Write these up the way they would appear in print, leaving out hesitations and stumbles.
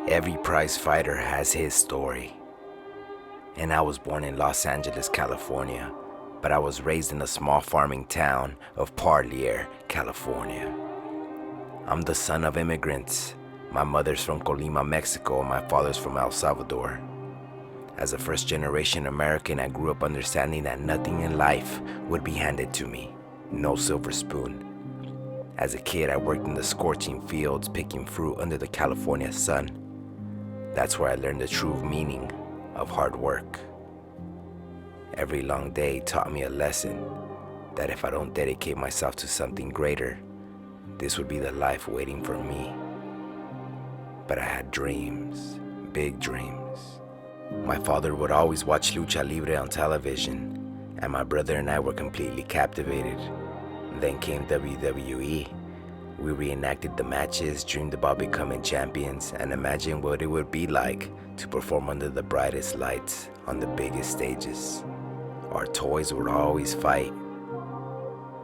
Every prize fighter has his story. And I was born in Los Angeles, California, but I was raised in a small farming town of Parlier, California. I'm the son of immigrants. My mother's from Colima, Mexico, and my father's from El Salvador. As a first-generation American, I grew up understanding that nothing in life would be handed to me. No silver spoon. As a kid, I worked in the scorching fields picking fruit under the California sun. That's where I learned the true meaning of hard work. Every long day taught me a lesson that if I don't dedicate myself to something greater, this would be the life waiting for me. But I had dreams, big dreams. My father would always watch Lucha Libre on television, and my brother and I were completely captivated. Then came WWE. We reenacted the matches, dreamed about becoming champions, and imagined what it would be like to perform under the brightest lights on the biggest stages. Our toys would always fight.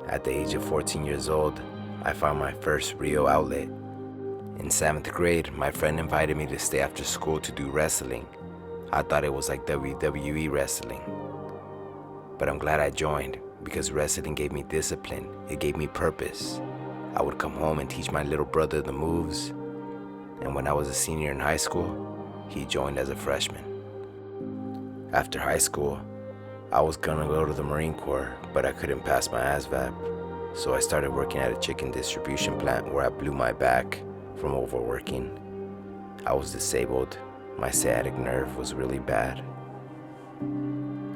At the age of 14 years old, I found my first real outlet. In 7th grade, my friend invited me to stay after school to do wrestling. I thought it was like WWE wrestling. But I'm glad I joined, because wrestling gave me discipline. It gave me purpose. I would come home and teach my little brother the moves. And when I was a senior in high school, he joined as a freshman. After high school, I was gonna go to the Marine Corps, but I couldn't pass my ASVAB. So I started working at a chicken distribution plant where I blew my back from overworking. I was disabled. My sciatic nerve was really bad.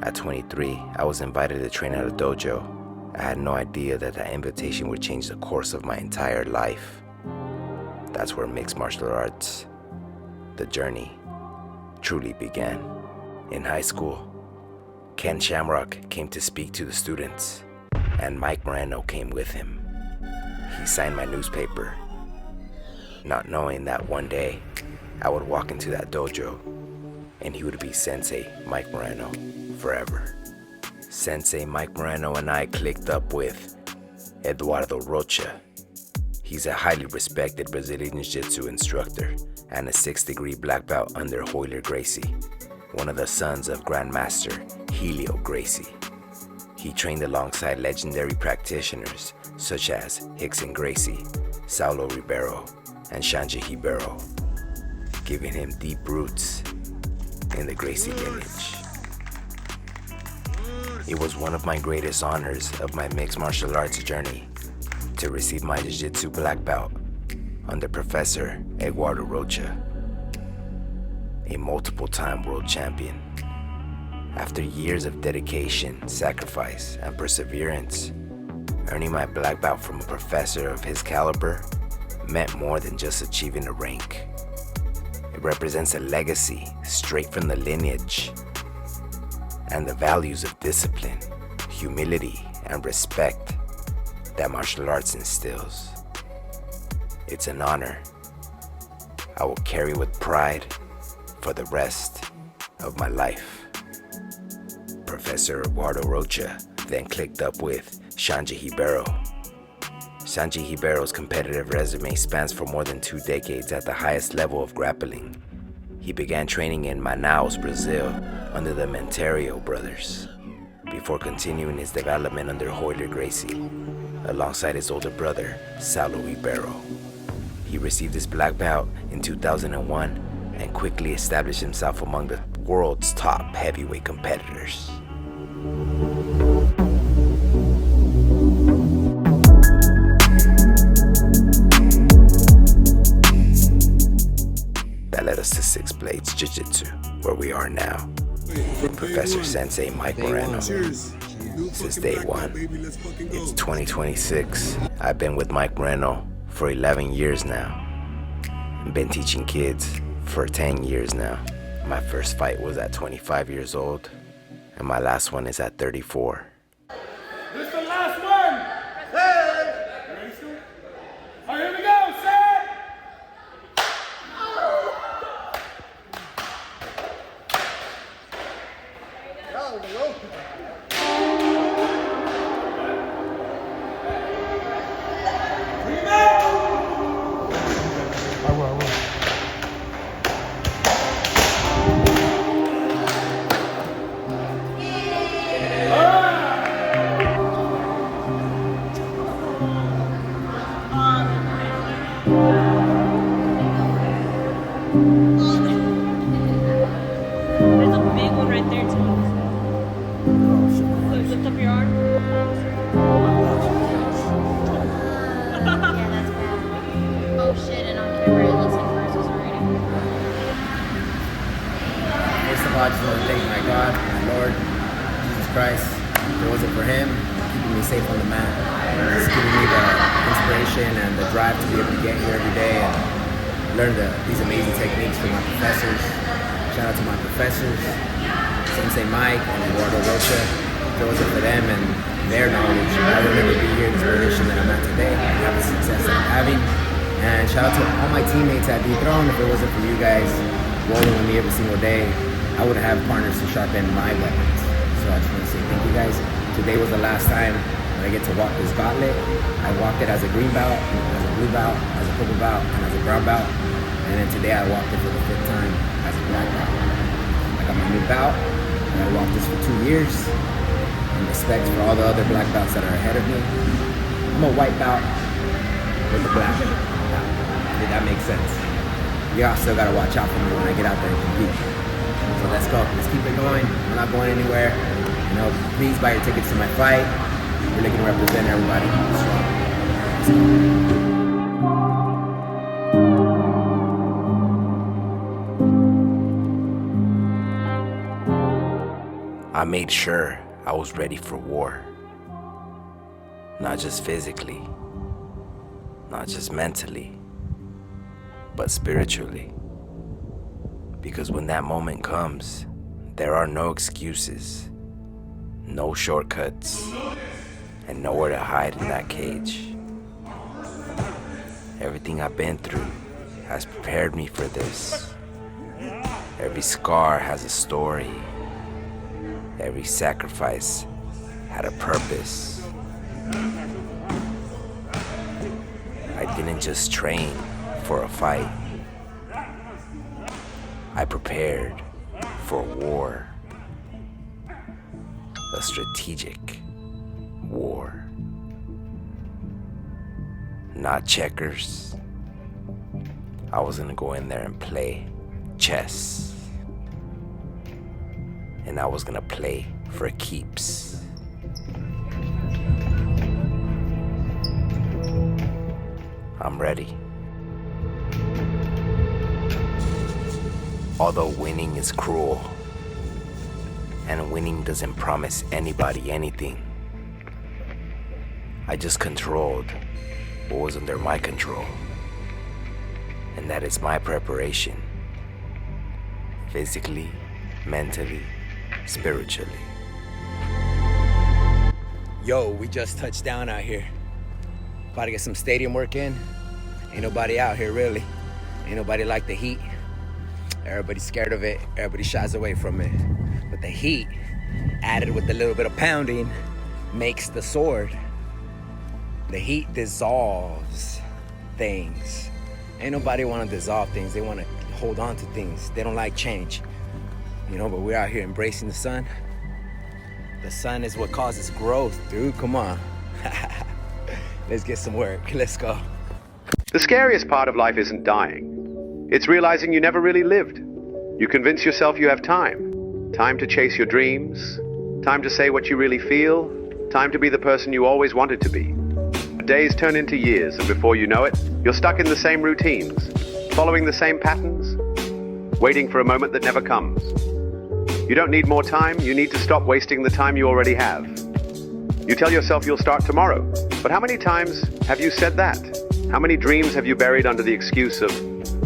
At 23, I was invited to train at a dojo. I had no idea that invitation would change the course of my entire life. That's where mixed martial arts, the journey, truly began. In high school, Ken Shamrock came to speak to the students, and Mike Moreno came with him. He signed my newspaper, not knowing that one day I would walk into that dojo and he would be Sensei Mike Moreno forever. Sensei Mike Moreno and I clicked up with Eduardo Rocha. He's a highly respected Brazilian Jiu-Jitsu instructor and a 6th-degree black belt under Royler Gracie, one of the sons of Grandmaster Helio Gracie. He trained alongside legendary practitioners such as Rickson Gracie, Saulo Ribeiro, and Shanji Ribeiro, giving him deep roots in the Gracie lineage. It was one of my greatest honors of my mixed martial arts journey to receive my Jiu-Jitsu black belt under Professor Eduardo Rocha, a multiple-time world champion. After years of dedication, sacrifice, and perseverance, earning my black belt from a professor of his caliber meant more than just achieving a rank. It represents a legacy straight from the lineage and the values of discipline, humility, and respect that martial arts instills. It's an honor I will carry with pride for the rest of my life. Professor Eduardo Rocha then clicked up with Shanji Ribeiro. Shanji Ribeiro's competitive resume spans for more than 2 decades at the highest level of grappling. He began training in Manaus, Brazil, under the Monteiro brothers, before continuing his development under Royler Gracie, alongside his older brother, Saulo Ribeiro. He received his black belt in 2001 and quickly established himself among the world's top heavyweight competitors. That led us to Six Blades Jiu-Jitsu, where we are now. Professor Sensei Mike Moreno. Since day one. It's 2026. I've been with Mike Moreno for 11 years now. I've been teaching kids for 10 years now. My first fight was at 25 years old, and my last one is at 34. This is the last one! Hey! You ready, Stu? All right, here we go, set! I just want to thank my God, my Lord, Jesus Christ. If it wasn't for Him keeping me safe on the mat, just giving me the inspiration and the drive to be able to get here every day and learn these amazing techniques from my professors. Shout out to my professors, Sensei Mike and Eduardo Rocha. If it wasn't for them and their knowledge, I would never be here in this position that I'm at today, and have the success that I'm having. And shout out to all my teammates at D-Throne. If it wasn't for you guys rolling with me every single day, I would have partners to sharpen my weapons. So I just want to say thank you guys. Today was the last time that I get to walk this gauntlet. I walked it as a green belt, as a blue belt, as a purple belt, and as a brown belt. And then today I walked it for the 5th time as a black belt. I got my new belt, and I walked this for 2 years. And respect for all the other black belts that are ahead of me. I'm a white belt with a black belt. Did that make sense? Y'all still gotta watch out for me when I get out there and compete. So let's go. Let's keep it going. We're not going anywhere. You know, please buy your tickets to my fight. We're looking to represent everybody. So, I made sure I was ready for war. Not just physically, not just mentally, but spiritually. Because when that moment comes, there are no excuses, no shortcuts, and nowhere to hide in that cage. Everything I've been through has prepared me for this. Every scar has a story. Every sacrifice had a purpose. I didn't just train for a fight. I prepared for war. A strategic war. Not checkers. I was gonna go in there and play chess. And I was gonna play for keeps. I'm ready. Although winning is cruel, and winning doesn't promise anybody anything, I just controlled what was under my control, and that is my preparation, physically, mentally, spiritually. yo, we just touched down out here. About to get some stadium work in. Ain't nobody out here really. Ain't nobody like the heat. Everybody's scared of it. Everybody shies away from it. But the heat, added with a little bit of pounding, makes the sword. The heat dissolves things. Ain't nobody want to dissolve things. They want to hold on to things. They don't like change. You know, but we're out here embracing the sun. The sun is what causes growth, dude. Come on. Let's get some work. Let's go. The scariest part of life isn't dying. It's realizing you never really lived. You convince yourself you have time. Time to chase your dreams. Time to say what you really feel. Time to be the person you always wanted to be. Days turn into years, and before you know it, you're stuck in the same routines, following the same patterns, waiting for a moment that never comes. You don't need more time, you need to stop wasting the time you already have. You tell yourself you'll start tomorrow, but how many times have you said that? How many dreams have you buried under the excuse of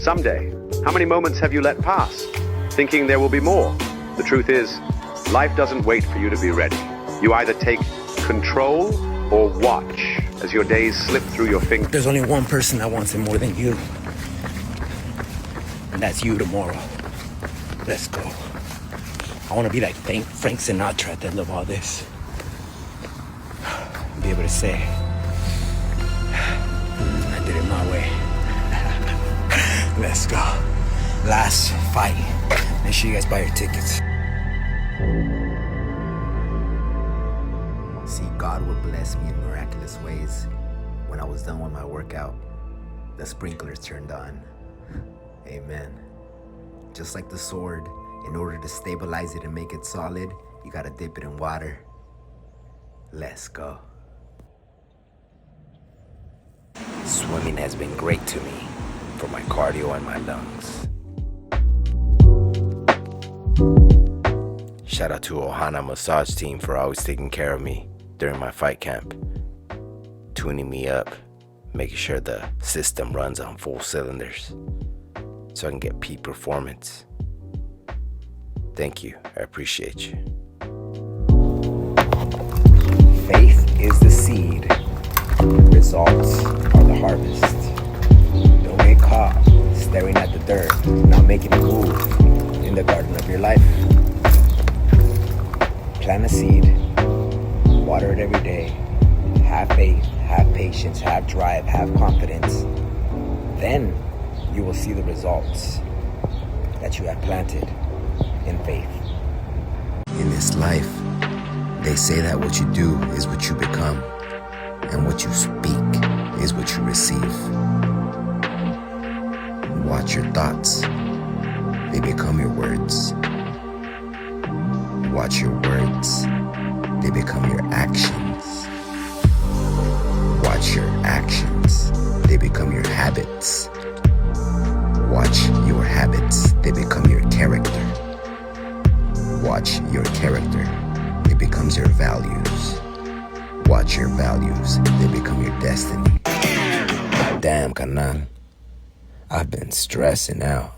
someday? How many moments have you let pass, thinking there will be more? The truth is, life doesn't wait for you to be ready. You either take control or watch as your days slip through your fingers. There's only one person that wants it more than you, and that's you tomorrow. Let's go. I want to be like Frank Sinatra at the end of all this. Be able to say, I did it my way. Let's go. Last fight. Make sure you guys buy your tickets. See, God would bless me in miraculous ways. When I was done with my workout, the sprinklers turned on. Amen. Just like the sword, in order to stabilize it and make it solid, you gotta dip it in water. Let's go. Swimming has been great to me for my cardio and my lungs. Shout out to Ohana Massage Team for always taking care of me during my fight camp, tuning me up, making sure the system runs on full cylinders so I can get peak performance. Thank you. I appreciate you. Faith is the seed. Results are the harvest. Don't get caught staring at the dirt, not making a move in the garden of your life. Plant a seed, water it every day, have faith, have patience, have drive, have confidence. Then you will see the results that you have planted in faith. In this life, they say that what you do is what you become, and what you speak is what you receive. Watch your thoughts, they become your words. Watch your words, they become your actions. Watch your actions, they become your habits. Watch your habits, they become your character. Watch your character, it becomes your values. Watch your values, they become your destiny. Damn, canal. I've been stressing out.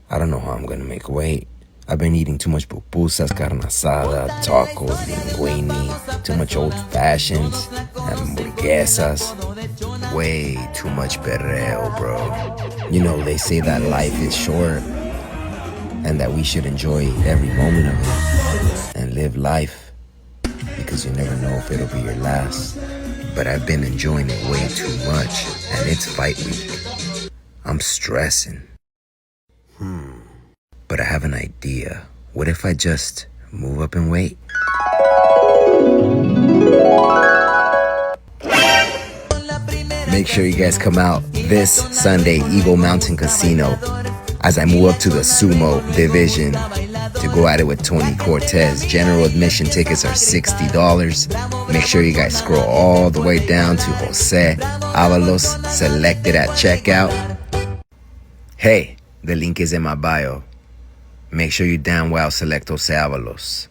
I don't know how I'm gonna make weight. I've been eating too much pupusas, carne asada, tacos, linguine, too much old fashions, hamburguesas. Way too much perreo, bro. You know, they say that life is short and that we should enjoy every moment of it and live life because you never know if it'll be your last. But I've been enjoying it way too much, and it's fight week. I'm stressing. But I have an idea. What if I just move up in weight? Make sure you guys come out this Sunday, Eagle Mountain Casino, as I move up to the sumo division to go at it with Tony Cortez. General admission tickets are $60. Make sure you guys scroll all the way down to Jose Avalos selected at checkout. Hey, the link is in my bio. Make sure you damn well select Jose Avalos.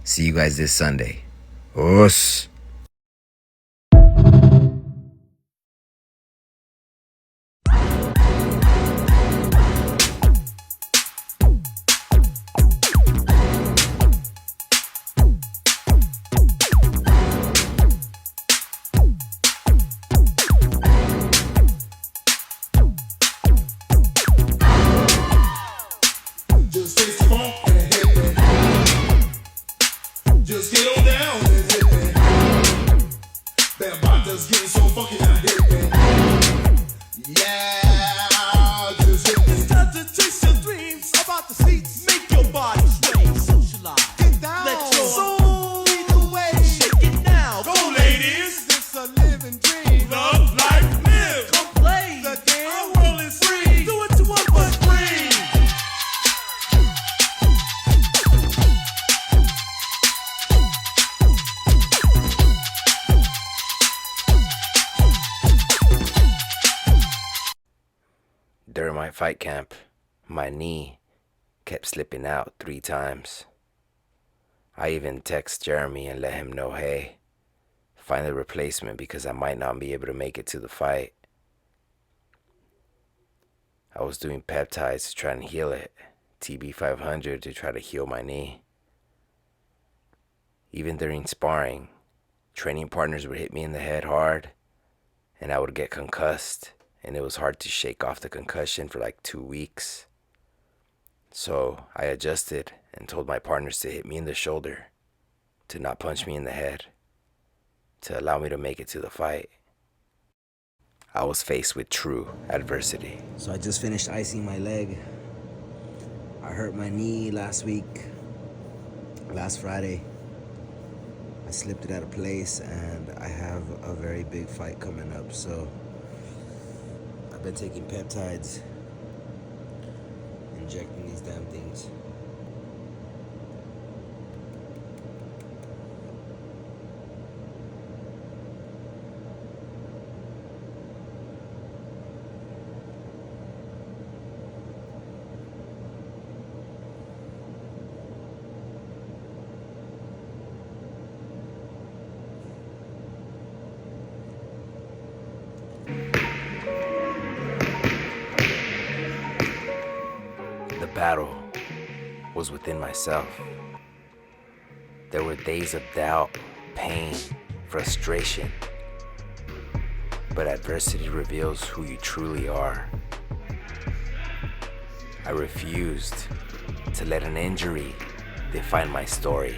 See you guys this Sunday. Us. Just get on down and hit me. That body's getting so fucking out hit me. Yeah, just hit me. It's time to chase your dreams about the seats. Make your body sway. Socialize. Get down. Let your soul lead the way. Shake it now. Go, ladies. It's a living dream. Love, life, live. Come play the game. Our world is free. Do what you want, but free. During my fight camp, my knee kept slipping out 3 times. I even text Jeremy and let him know, hey, find a replacement because I might not be able to make it to the fight. I was doing peptides to try and heal it, TB500 to try to heal my knee. Even during sparring, training partners would hit me in the head hard and I would get concussed. And it was hard to shake off the concussion for like 2 weeks. So I adjusted and told my partners to hit me in the shoulder, to not punch me in the head, to allow me to make it to the fight. I was faced with true adversity. So I just finished icing my leg. I hurt my knee last Friday. I slipped it out of place and I have a very big fight coming up. So I've been taking peptides, injecting these damn things. The battle was within myself. There were days of doubt, pain, frustration. But adversity reveals who you truly are. I refused to let an injury define my story.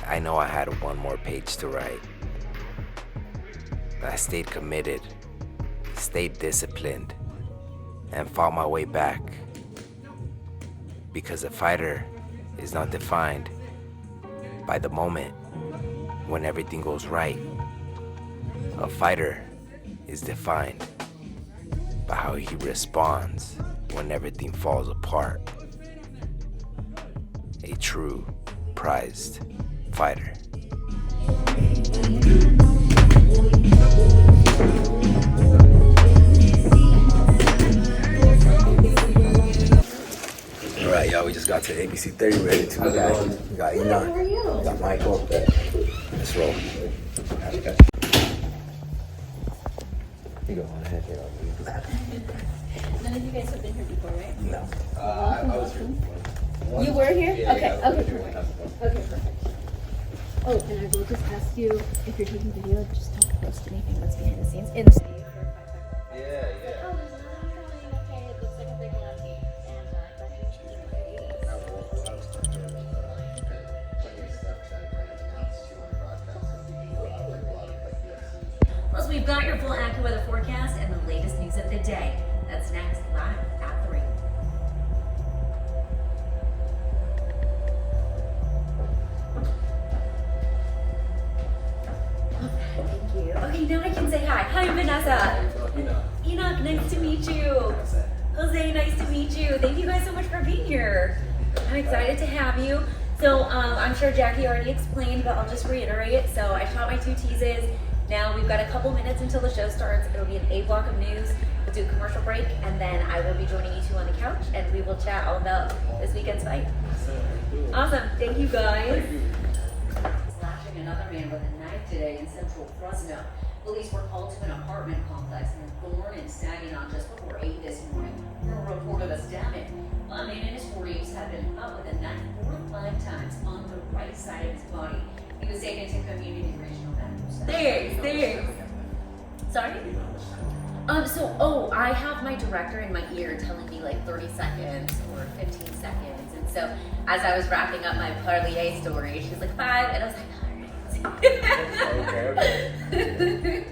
I know I had one more page to write. I stayed committed, stayed disciplined, and fought my way back. Because a fighter is not defined by the moment when everything goes right. A fighter is defined by how he responds when everything falls apart. A true, prized fighter. All right, y'all, we just got to ABC 30, ready to go. We got Enoch, we got Michael. Let's roll. You go on ahead here. None of you guys have been here before, right? No. I was here before. You were here? Yeah, okay, yeah, okay, perfect. Okay, perfect. Oh, and I will just ask you, if you're taking video, just don't post anything that's behind the scenes. In the studio. Yeah, yeah. Oh, there's nothing going. Okay, it looks like a big lucky. And plus, we've got your full AccuWeather forecast and the latest news of the day. That's next, live at 3. Thank you. Okay, now I can say hi. Hi, Vanessa. Enoch, nice to meet you. Jose, nice to meet you. Thank you guys so much for being here. I'm excited to have you. So I'm sure Jackie already explained, but I'll just reiterate. So I shot my 2 teases. Now we've got a couple minutes until the show starts. It'll be an A block of news. We'll do a commercial break, and then I will be joining you two on the couch, and we will chat all about this weekend's fight. Awesome. Thank you, guys. Slashing another man with a knife today in central Fresno. Police were called to an apartment complex in Thorn and Saginaw just before 8 this morning. A report of a stabbing. A man in his 40s had been up with a knife 4 to 5 times on the right side of his body. He was taken to community regional medical center. Thanks. Sorry? I have my director in my ear telling me like 30 seconds or 15 seconds. And so as I was wrapping up my Parlier story, she's like 5, and I was like, all right. Okay.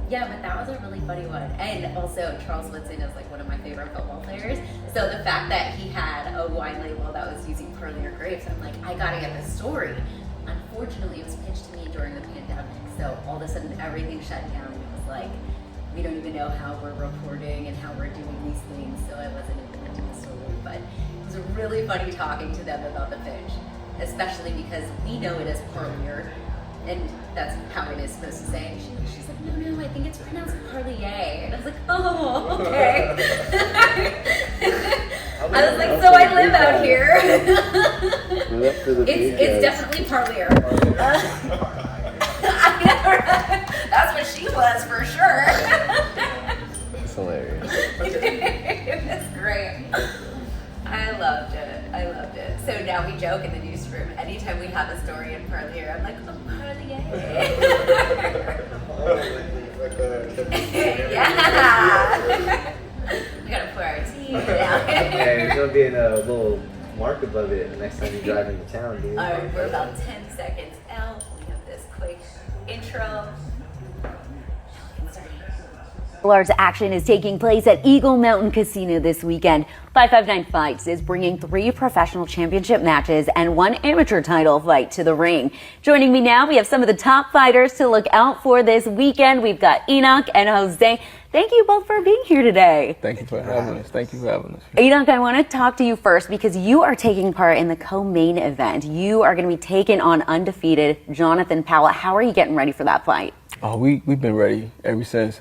Yeah, but that was a really funny one. And also, Charles Woodson is like one of my favorite football players. So the fact that he had a wine label that was using Parlier grapes, I'm like, I gotta get this story. Unfortunately, it was pitched to me during the pandemic. So all of a sudden, everything shut down. And it was like, we don't even know how we're reporting and how we're doing these things. So I wasn't able to do the story. But it was really funny talking to them about the pitch, especially because we know it as Parlier. And that's how it is supposed to say. And she's like, no, I think it's pronounced Parlier. And I was like, oh, okay. I was like, so I live out here. It's definitely Parlier. That's what she was for sure. It's hilarious. It was great. I loved it. So now we joke in the newsroom. Anytime we have a story in Parlier, I'm like, oh, Parlier. Yeah. We gotta put our tea down. There's gonna be a little mark above it the next time you drive into town, dude. Alright, we're about 10 seconds out. We have this quick intro. Large action is taking place at Eagle Mountain Casino this weekend. 559 Fights is bringing 3 professional championship matches and 1 amateur title fight to the ring. Joining me now, we have some of the top fighters to look out for this weekend. We've got Enoch and Jose. Thank you both for being here today. Thank you for having us. Enoch, I want to talk to you first because you are taking part in the co-main event. You are going to be taking on undefeated Jonathan Powell. How are you getting ready for that fight? Oh, we've been ready ever since,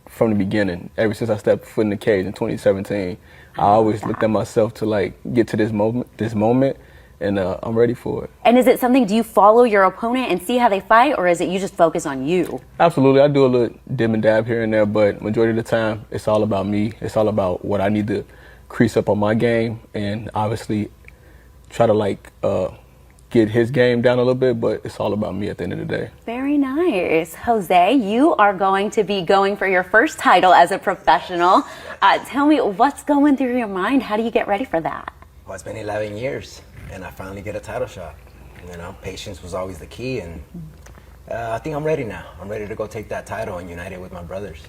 from the beginning. Ever since I stepped foot in the cage in 2017, I always looked at myself to get to this moment, and I'm ready for it. And is it something, do you follow your opponent and see how they fight, or is it you just focus on you? Absolutely. I do a little dib and dab here and there, but majority of the time, it's all about me. It's all about what I need to crease up on my game, and obviously try to get his game down a little bit, but it's all about me at the end of the day. Very nice. Jose, you are going to be going for your first title as a professional. Tell me, what's going through your mind? How do you get ready for that? Well, it's been 11 years, and I finally get a title shot. You know, patience was always the key, and I think I'm ready now. I'm ready to go take that title and unite it with my brothers.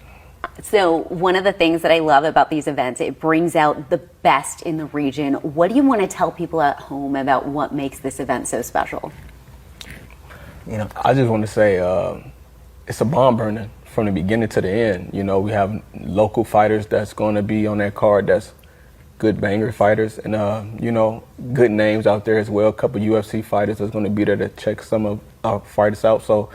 So one of the things that I love about these events, it brings out the best in the region. What do you want to tell people at home about what makes this event so special? You know, I just want to say it's a bomb burner from the beginning to the end. You know, we have local fighters that's going to be on that card that's good banger fighters, and you know, good names out there as well. A couple UFC fighters that's going to be there to check some of our fighters out. So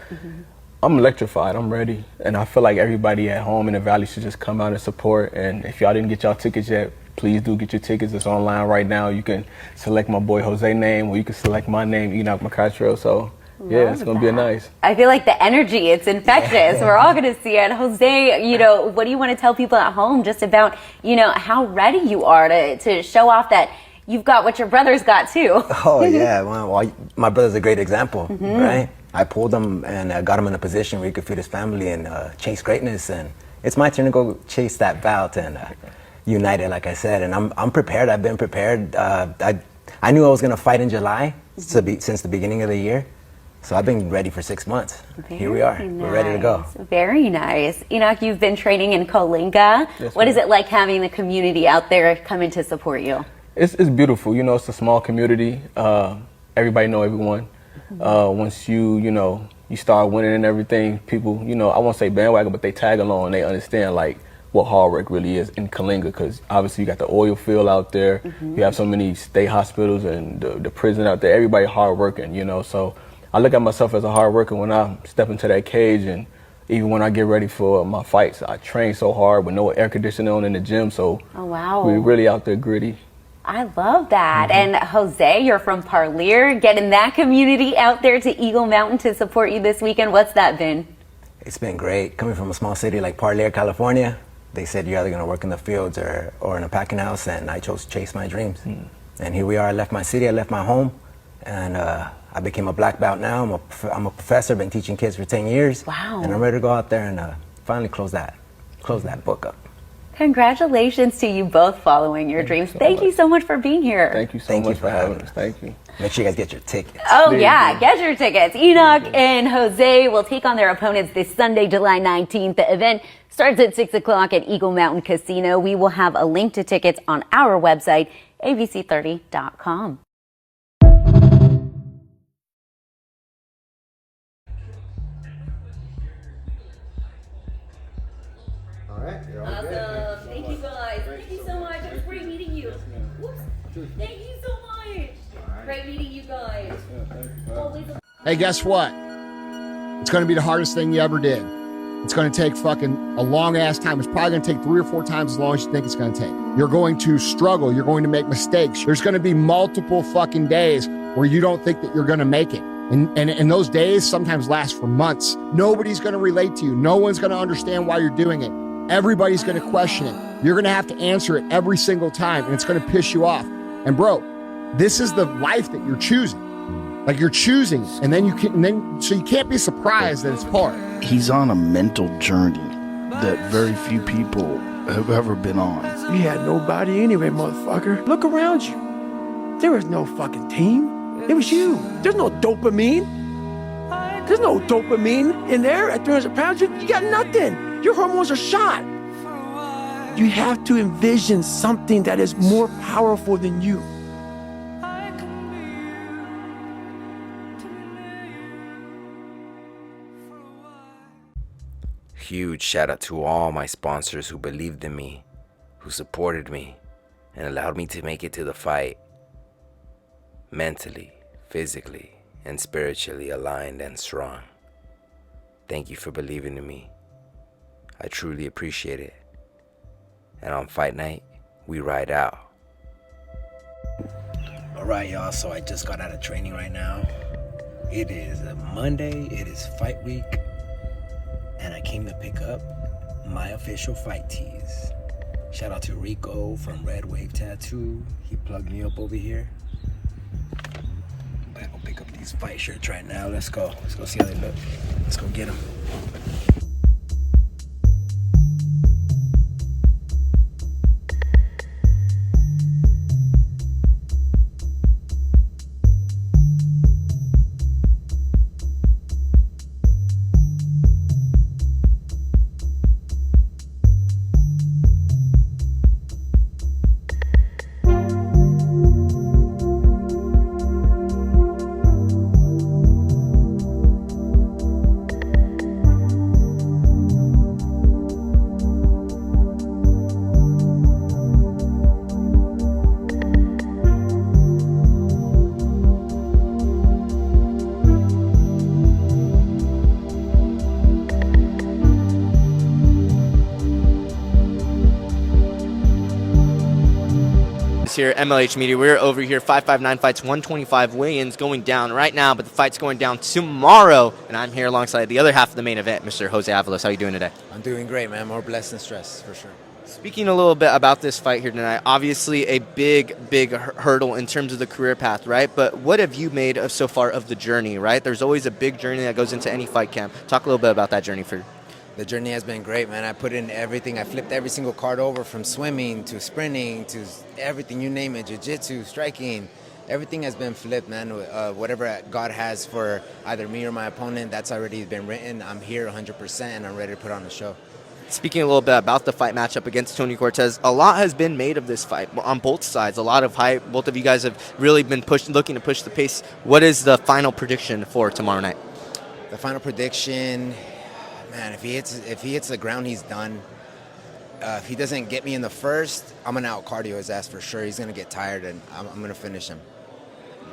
I'm electrified. I'm ready, and I feel like everybody at home in the Valley should just come out and support. And if y'all didn't get y'all tickets yet, please do get your tickets. It's online right now. You can select my boy Jose name, or you can select my name, Enoch McCutcheon. So yeah, it's gonna be nice. I feel like the energy, it's infectious. We're all gonna see it. Jose, you know, what do you want to tell people at home just about, you know, how ready you are to show off that you've got what your brothers got too? Oh yeah, well, my brother's a great example, right? I pulled him and got him in a position where he could feed his family and chase greatness, and it's my turn to go chase that belt and unite it, like I said. And I'm prepared. I've been prepared. I knew I was gonna fight in July since the beginning of the year. So I've been ready for 6 months. Here we are. Nice. We're ready to go. Very nice. Enoch, you've been training in Coalinga. Yes, what is it like having the community out there coming to support you? It's beautiful. You know, it's a small community. Everybody know everyone. Once you start winning and everything, people, you know, I won't say bandwagon, but they tag along. They understand like what hard work really is in Coalinga, because obviously you got the oil field out there. You have so many state hospitals and the prison out there. Everybody hard working, you know. So I look at myself as a hard worker when I step into that cage, and even when I get ready for my fights, I train so hard with no air conditioning on in the gym. So we're really out there gritty. I love that. And Jose, you're from Parlier, getting that community out there to Eagle Mountain to support you this weekend. What's that been? It's been great. Coming from a small city like Parlier, California, they said you're either going to work in the fields or in a packing house, and I chose to chase my dreams. And here we are. I left my city, I left my home, and I became a black belt now. I'm a professor, been teaching kids for 10 years. Wow. And I'm ready to go out there and finally close that book up. Congratulations to you both following your dreams. Thank you so much for being here. Thank you so much for having us. Thank you. Make sure you guys get your tickets. Oh yeah, get your tickets. Enoch and Jose will take on their opponents this Sunday, July 19th. The event starts at 6 o'clock at Eagle Mountain Casino. We will have a link to tickets on our website, abc30.com. All right, you're all good. Awesome. Thank you guys. Thank you so much. It was great meeting you. Whoops. Thank you so much. Great meeting you guys. Always a Hey, guess what? It's going to be the hardest thing you ever did. It's going to take fucking a long ass time. It's probably going to take 3 or 4 times as long as you think it's going to take. You're going to struggle. You're going to make mistakes. There's going to be multiple fucking days where you don't think that you're going to make it. And those days sometimes last for months. Nobody's going to relate to you. No one's going to understand why you're doing it. Everybody's going to question it. You're going to have to answer it every single time, and it's going to piss you off. And bro, this is the life that you're choosing. Like you're choosing, and then so you can't be surprised that it's hard. He's on a mental journey that very few people have ever been on. You had nobody anyway, motherfucker. Look around you. There was no fucking team. It was you. There's no dopamine. There's no dopamine in there at 300 pounds. You got nothing. Your hormones are shot. You have to envision something that is more powerful than you. Huge shout out to all my sponsors who believed in me, who supported me, and allowed me to make it to the fight. Mentally, physically, and spiritually aligned and strong. Thank you for believing in me. I truly appreciate it. And on fight night, we ride out. Alright, y'all, so I just got out of training right now. It is a Monday, it is fight week, and I came to pick up my official fight tees. Shout out to Rico from Red Wave Tattoo. He plugged me up over here. I'm gonna pick up these fight shirts right now. Let's go see how they look. Let's go get them. Here, MLH Media. We're over here, 559 Fights, 125 weigh-ins going down right now, but the fight's going down tomorrow, and I'm here alongside the other half of the main event, Mr. Jose Avalos. How are you doing today? I'm doing great, man. More blessed than stressed, for sure. Speaking a little bit about this fight here tonight, obviously a big hurdle in terms of the career path, right? But what have you made of so far of the journey, right? There's always a big journey that goes into any fight camp. Talk a little bit about that journey for you. The journey has been great, man. I put in everything. I flipped every single card over, from swimming to sprinting to everything, you name it, jiu-jitsu, striking. Everything has been flipped, man. Whatever God has for either me or my opponent, that's already been written. I'm here 100%, and I'm ready to put on the show. Speaking a little bit about the fight matchup against Tony Cortez, a lot has been made of this fight on both sides. A lot of hype. Both of you guys have really been looking to push the pace. What is the final prediction for tomorrow night? The final prediction... Man, if he hits the ground, he's done. If he doesn't get me in the first, I'm gonna out cardio his ass for sure. He's gonna get tired, and I'm gonna finish him.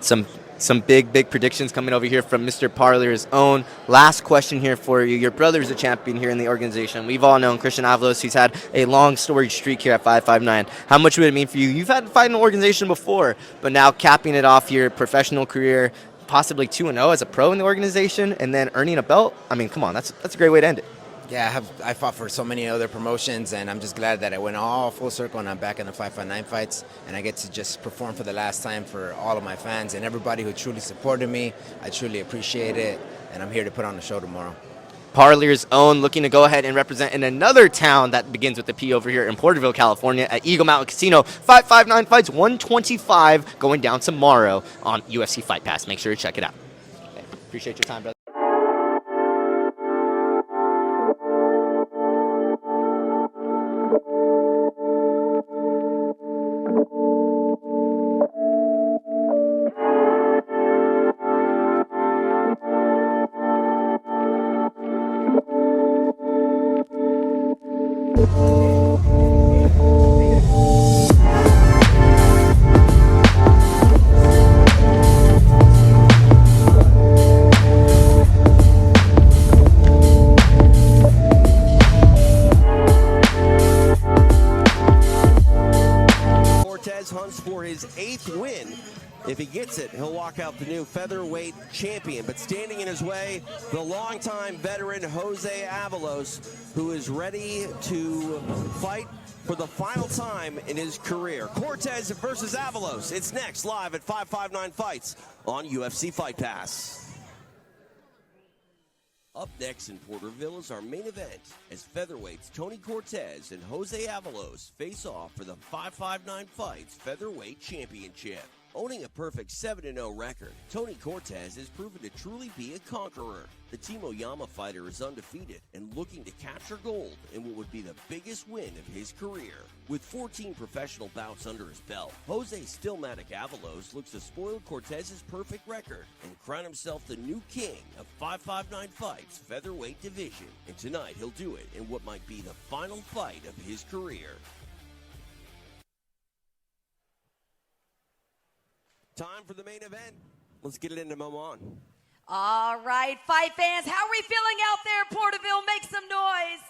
Some big predictions coming over here from Mr. Parlier's own. Last question here for you. Your brother's a champion here in the organization. We've all known Christian Avalos. He's had a long storied streak here at 559. How much would it mean for you? You've had to fight in an organization before, but now capping it off your professional career, possibly 2-0 as a pro in the organization, and then earning a belt. I mean, come on, that's a great way to end it. Yeah, I fought for so many other promotions, and I'm just glad that I went all full circle, and I'm back in the 559 fights, and I get to just perform for the last time for all of my fans and everybody who truly supported me. I truly appreciate it, and I'm here to put on the show tomorrow. Parlier's own, looking to go ahead and represent in another town that begins with the P over here in Porterville, California at Eagle Mountain Casino. 559 Fights, 125 going down tomorrow on UFC Fight Pass. Make sure to check it out. Okay. Appreciate your time, brother. Hunts for his 8th win. If he gets it, he'll walk out the new featherweight champion. But standing in his way, the longtime veteran Jose Avalos, who is ready to fight for the final time in his career. Cortez versus Avalos. It's next live at 559 Fights on UFC Fight Pass. Up next in Porterville is our main event as featherweights Tony Cortez and Jose Avalos face off for the 559 Fights Featherweight Championship. Owning a perfect 7-0 record, Tony Cortez has proven to truly be a conqueror. The Team Oyama fighter is undefeated and looking to capture gold in what would be the biggest win of his career. With 14 professional bouts under his belt, Jose STiLMATiK Avalos looks to spoil Cortez's perfect record and crown himself the new king of 559 Fights Featherweight Division. And tonight he'll do it in what might be the final fight of his career. Time for the main event. Let's get it into Momon. All right, fight fans, how are we feeling out there, Porterville? Make some noise.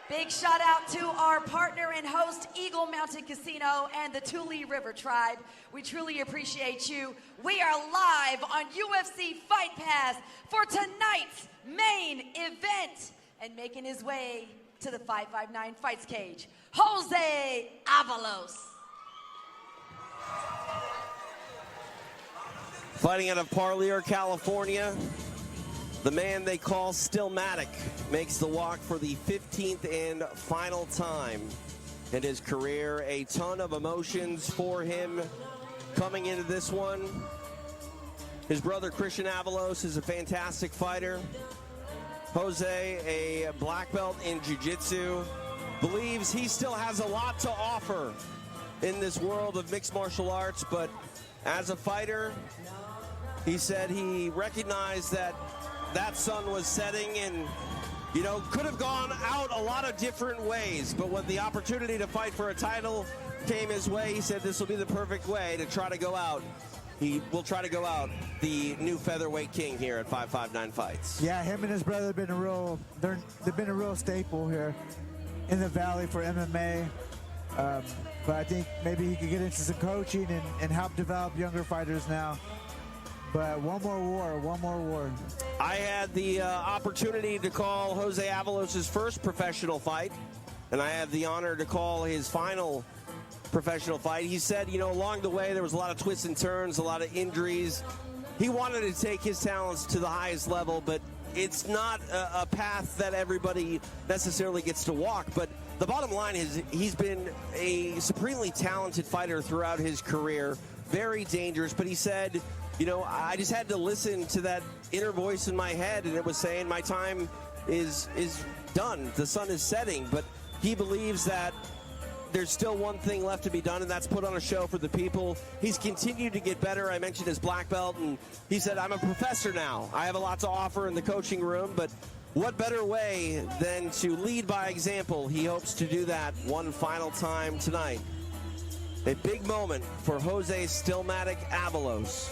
Big shout out to our partner and host, Eagle Mountain Casino and the Tule River Tribe. We truly appreciate you. We are live on UFC Fight Pass for tonight's main event. And making his way to the 559 Fights cage, Jose Avalos. Fighting out of Parlier, California, the man they call STiLMATiK makes the walk for the 15th and final time in his career. A ton of emotions for him coming into this one. His brother Christian Avalos is a fantastic fighter. Jose, a black belt in jiu-jitsu, believes he still has a lot to offer in this world of mixed martial arts, but as a fighter, he said he recognized that sun was setting and, you know, could have gone out a lot of different ways, but when the opportunity to fight for a title came his way, he said this will be the perfect way to try to go out. He will try to go out the new featherweight king here at 559 Fights. Yeah, him and his brother have been they've been a real staple here in the Valley for MMA. But I think maybe he could get into some coaching and help develop younger fighters now. But one more war. I had the opportunity to call Jose Avalos' first professional fight, and I had the honor to call his final professional fight. He said, you know, along the way there was a lot of twists and turns, a lot of injuries. He wanted to take his talents to the highest level, but it's not a path that everybody necessarily gets to walk. But the bottom line is he's been a supremely talented fighter throughout his career, very dangerous, but he said, you know, I just had to listen to that inner voice in my head, and it was saying my time is done. The sun is setting, but he believes that there's still one thing left to be done, and that's put on a show for the people. He's continued to get better. I mentioned his black belt, and he said, I'm a professor now. I have a lot to offer in the coaching room, but what better way than to lead by example? He hopes to do that one final time tonight. A big moment for Jose STiLMATiK Avalos,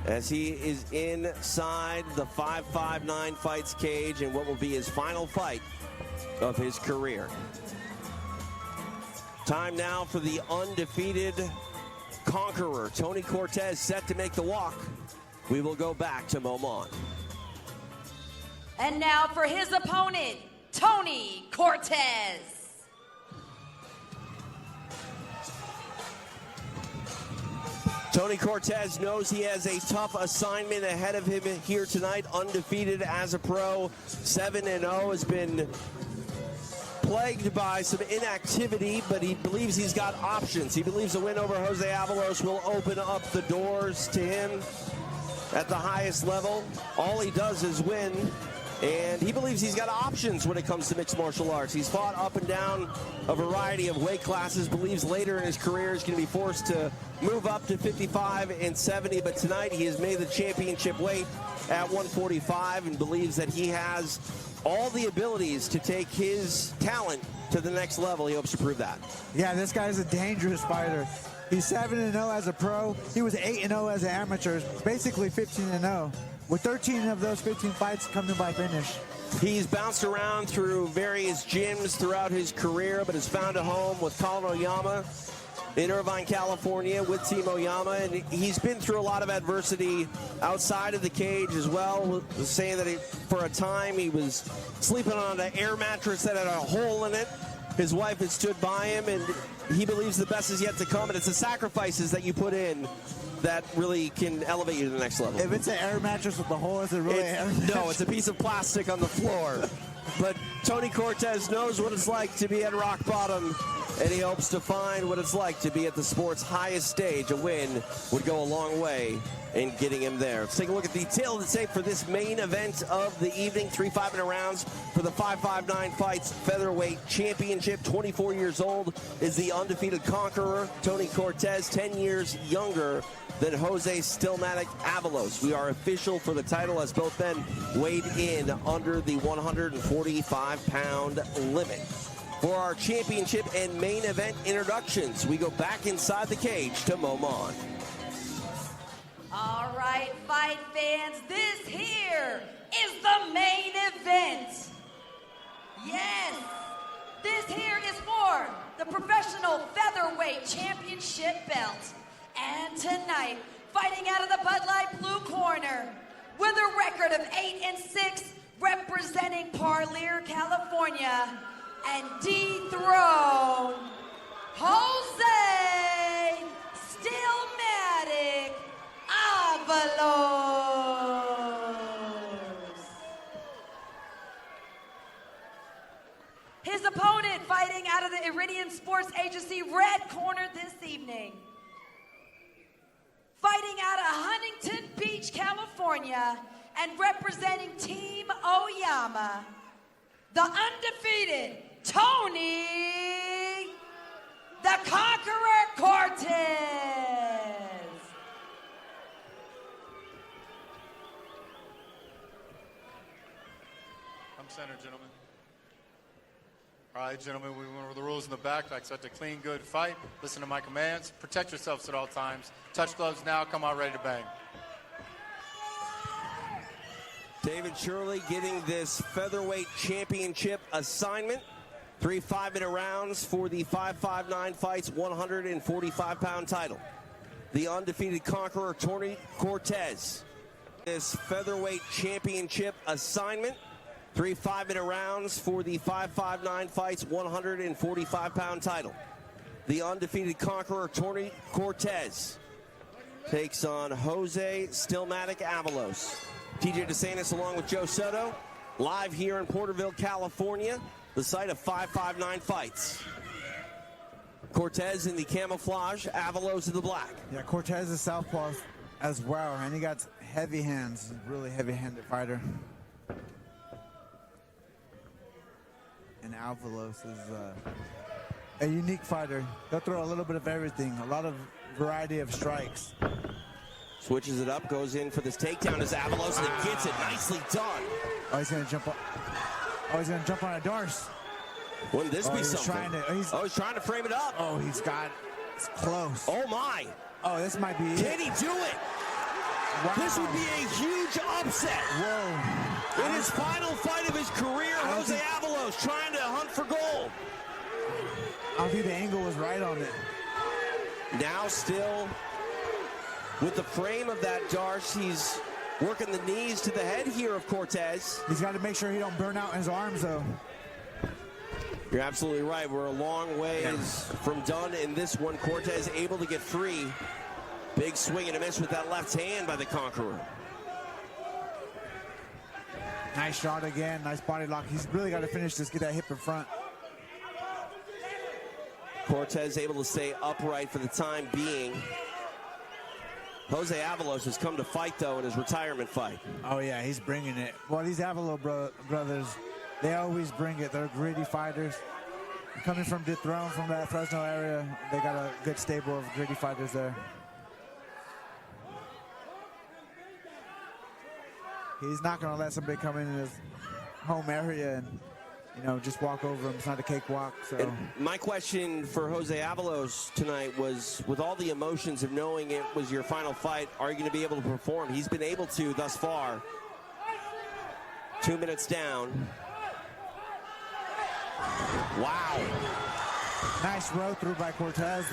as he is inside the 559 Fights cage in what will be his final fight of his career. Time now for the undefeated conqueror, Tony Cortez, set to make the walk. We will go back to Momon. And now for his opponent, Tony Cortez. Tony Cortez knows he has a tough assignment ahead of him here tonight. Undefeated as a pro, 7-0, has been plagued by some inactivity, but he believes he's got options. He believes a win over Jose Avalos will open up the doors to him at the highest level. All he does is win, and he believes he's got options when it comes to mixed martial arts. He's fought up and down a variety of weight classes, believes later in his career he's going to be forced to move up to 55 and 70, but tonight he has made the championship weight at 145 and believes that he has all the abilities to take his talent to the next level. He hopes to prove that. Yeah, this guy's a dangerous fighter. He's 7-0 as a pro. He was 8-0 as an amateur, basically 15-0. With 13 of those 15 fights coming by finish. He's bounced around through various gyms throughout his career, but has found a home with Colin Oyama in Irvine, California with Team Oyama, and he's been through a lot of adversity outside of the cage as well, saying that for a time he was sleeping on an air mattress that had a hole in it. His wife had stood by him, and he believes the best is yet to come, and it's the sacrifices that you put in that really can elevate you to the next level. If it's an air mattress with the hole, is it really an air mattress? No, it's a piece of plastic on the floor. But Tony Cortez knows what it's like to be at rock bottom, and he hopes to find what it's like to be at the sport's highest stage. A win would go a long way in getting him there. Let's take a look at the tail of the tape for this main event of the evening. 3 5-minute rounds for the 559 Fights Featherweight Championship. 24 years old is the undefeated conqueror, Tony Cortez, 10 years younger than Jose STiLMATiK Avalos. We are official for the title as both men weighed in under the 145-pound limit. For our championship and main event introductions, we go back inside the cage to Momon. All right, fight fans, this here is the main event. Yes, This here is for the Professional Featherweight Championship belt. And tonight, fighting out of the Bud Light blue corner, with a record of 8-6, representing Parlier, California, and dethrone Jose STiLMATiK Avalos. His opponent fighting out of the Iridium Sports Agency red corner this evening. Fighting out of Huntington Beach, California, and representing Team Oyama, the undefeated Tony the Conqueror Cortez. I'm center, gentlemen. All right, gentlemen, we went over the rules in the back. I expect a clean, good fight. Listen to my commands. Protect yourselves at all times. Touch gloves now. Come out ready to bang. David Shirley getting this featherweight championship assignment. 3 5-minute rounds for the 559 Fights 145-pound title. The undefeated conqueror, Tony Cortez. This featherweight championship assignment. 3 5-minute rounds for the 559 Fights 145-pound title. The undefeated conqueror, Tony Cortez, takes on Jose STiLMATiK Avalos. TJ DeSantis along with Joe Soto, live here in Porterville, California, the site of 559 Fights. Cortez in the camouflage, Avalos in the black. Yeah, Cortez is southpaw as well, and he got heavy hands. He's a really heavy-handed fighter. And Avalos is a unique fighter. He'll throw a little bit of everything, a lot of variety of strikes. Switches it up, goes in for this takedown as Avalos and gets it. Nicely done. Oh, he's gonna jump up. Oh, he's gonna jump on a Darce. Wouldn't this be something? He's trying to frame it up. Oh, it's close. Oh my. Oh, this might be it. Can he do it? Wow. This would be a huge upset. Whoa. In his final fight of his career, Jose Avalos trying to hunt for gold. I don't think the angle was right on it. Now still with the frame of that Darce, he's working the knees to the head here of Cortez. He's got to make sure he don't burn out his arms, though. You're absolutely right. We're a long ways from done in this one. Cortez able to get free. Big swing and a miss with that left hand by the Conqueror. Nice shot again. Nice body lock. He's really got to finish this, get that hip in front. Cortez able to stay upright for the time being. Jose Avalos has come to fight, though, in his retirement fight. Oh, yeah, he's bringing it. Well, these Avalos brothers, they always bring it. They're gritty fighters. Coming from dethroned from that Fresno area, they got a good stable of gritty fighters there. He's not going to let somebody come in his home area and, you know, just walk over him. It's not a cakewalk. So and my question for Jose Avalos tonight was, with all the emotions of knowing it was your final fight, are you going to be able to perform? He's been able to thus far. 2 minutes down. Wow. Nice row through by Cortez.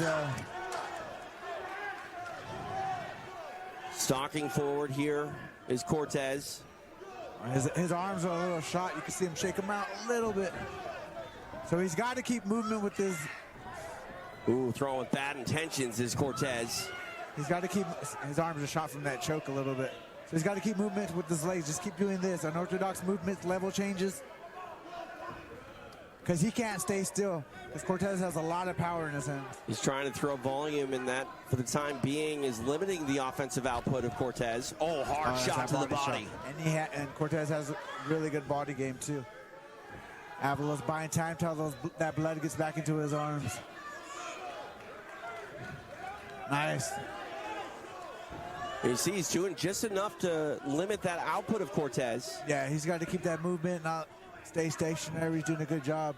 Stalking forward here is Cortez. His arms are a little shot. You can see him shake them out a little bit. So he's got to keep movement with his... Ooh, throwing with bad intentions is Cortez. He's got to keep... His arms are shot from that choke a little bit. So he's got to keep movement with his legs. Just keep doing this. Unorthodox movement, level changes. Because he can't stay still. Because Cortez has a lot of power in his hands. He's trying to throw volume, and that, for the time being, is limiting the offensive output of Cortez. Oh, hard shot to the body. And Cortez has a really good body game, too. Avalos buying time till that blood gets back into his arms. Nice. You see, he's doing just enough to limit that output of Cortez. Yeah, he's got to keep that movement, not stay stationary. He's doing a good job.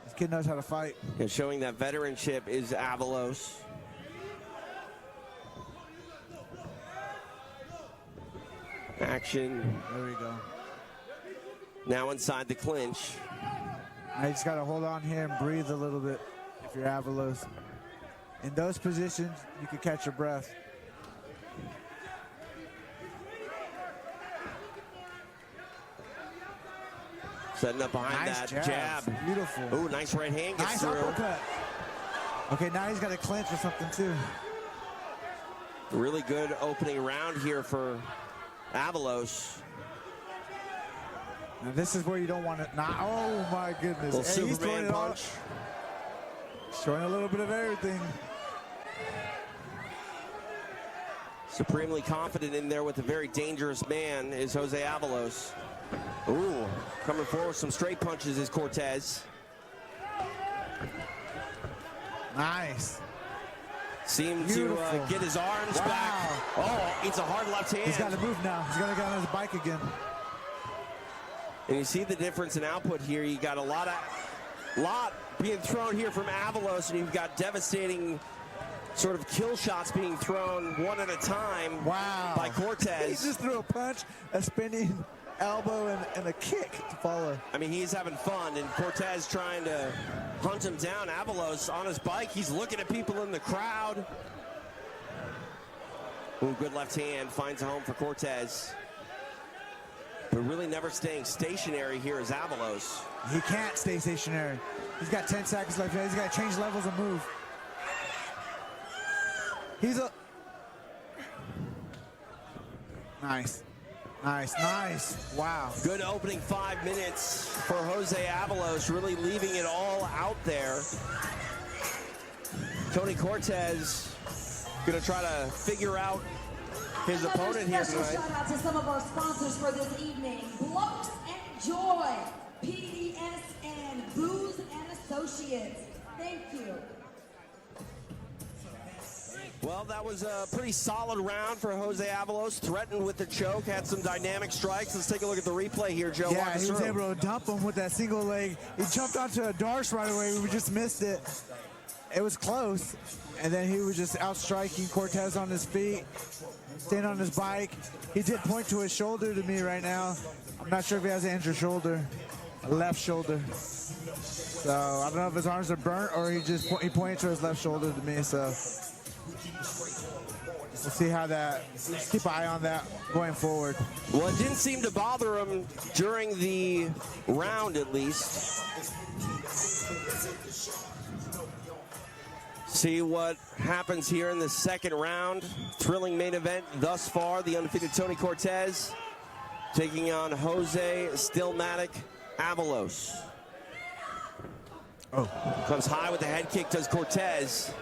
This kid knows how to fight. Yeah, showing that veteranship is Avalos. Action. There we go. Now inside the clinch. I just got to hold on here and breathe a little bit if you're Avalos. In those positions, you can catch your breath. Setting up behind Nice that jab. Beautiful. Ooh, nice right hand gets Nice through. uppercut. Okay, now he's got to clinch or something too. Really good opening round here for Avalos. Now this is where you don't want to. Nah, oh my goodness! Little He's throwing Superman it all. punch. Showing a little bit of everything. Supremely confident in there with a very dangerous man is Jose Avalos. Ooh, coming forward with some straight punches is Cortez. Nice. Seemed to get his arms back. Oh, it's a hard left hand. He's got to move now. He's got to get on his bike again. And you see the difference in output here. You got a lot being thrown here from Avalos, and you've got devastating sort of kill shots being thrown one at a time by Cortez. He just threw a punch, a spinning elbow, and a kick to follow. I mean, he's having fun, and Cortez trying to hunt him down. Avalos on his bike. He's looking at people in the crowd. Ooh, good left hand. Finds a home for Cortez. But really never staying stationary here is Avalos. He can't stay stationary. He's got 10 seconds left. He's got to change levels and move. He's a... Nice. Nice, nice. Wow. Good opening 5 minutes for Jose Avalos, really leaving it all out there. Tony Cortez going to try to figure out his opponent here tonight. Shout out to some of our sponsors for this evening. Blokes and Joy, PDS and Booze and Associates. Thank you. Well, that was a pretty solid round for Jose Avalos. Threatened with the choke, had some dynamic strikes. Let's take a look at the replay here, Joe. Yeah, he was able to dump him with that single leg. He jumped onto a darce right away. We just missed it. It was close. And then he was just outstriking Cortez on his feet, staying on his bike. He did point to his shoulder to me right now. I'm not sure if he has an injured shoulder, a left shoulder. So I don't know if his arms are burnt or he pointed to his left shoulder to me. So we'll see how that, keep an eye on that going forward. Well, it didn't seem to bother him during the round, at least. See what happens here in the second round. Thrilling main event thus far. The undefeated Tony Cortez taking on Jose STiLMATiK Avalos. Oh. Comes high with the head kick, does Cortez.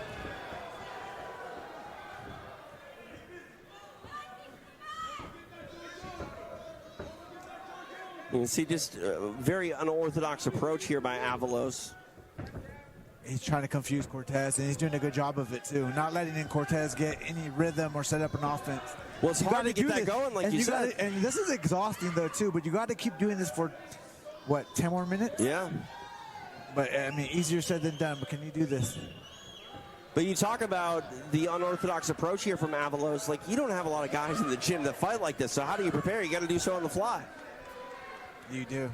You can see just a very unorthodox approach here by Avalos. He's trying to confuse Cortez, and he's doing a good job of it, too. Not letting in Cortez get any rhythm or set up an offense. Well, it's hard to get that going, like you said. And this is exhausting, though, too, but you got to keep doing this for, what, 10 more minutes? Yeah. But, I mean, easier said than done, but can you do this? But you talk about the unorthodox approach here from Avalos. Like, you don't have a lot of guys in the gym that fight like this, so how do you prepare? You got to do so on the fly. You do.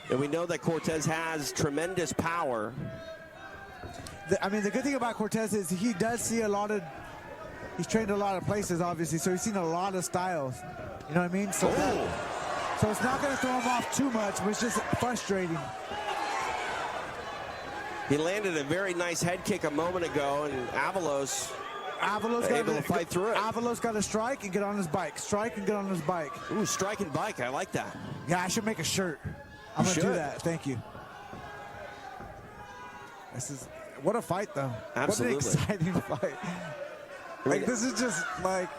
And we know that Cortez has tremendous power. I mean, the good thing about Cortez is he does see a lot of, he's trained a lot of places, obviously, so he's seen a lot of styles. You know what I mean? So, so it's not going to throw him off too much, but it's just frustrating. He landed a very nice head kick a moment ago, and Avalos able to fight through it. Avalos got to strike and get on his bike. Strike and get on his bike. Ooh, strike and bike. I like that. Yeah, I should make a shirt. I'm going to do that. Thank you. This is, what a fight, though. Absolutely. What an exciting fight. Like, this is just, like,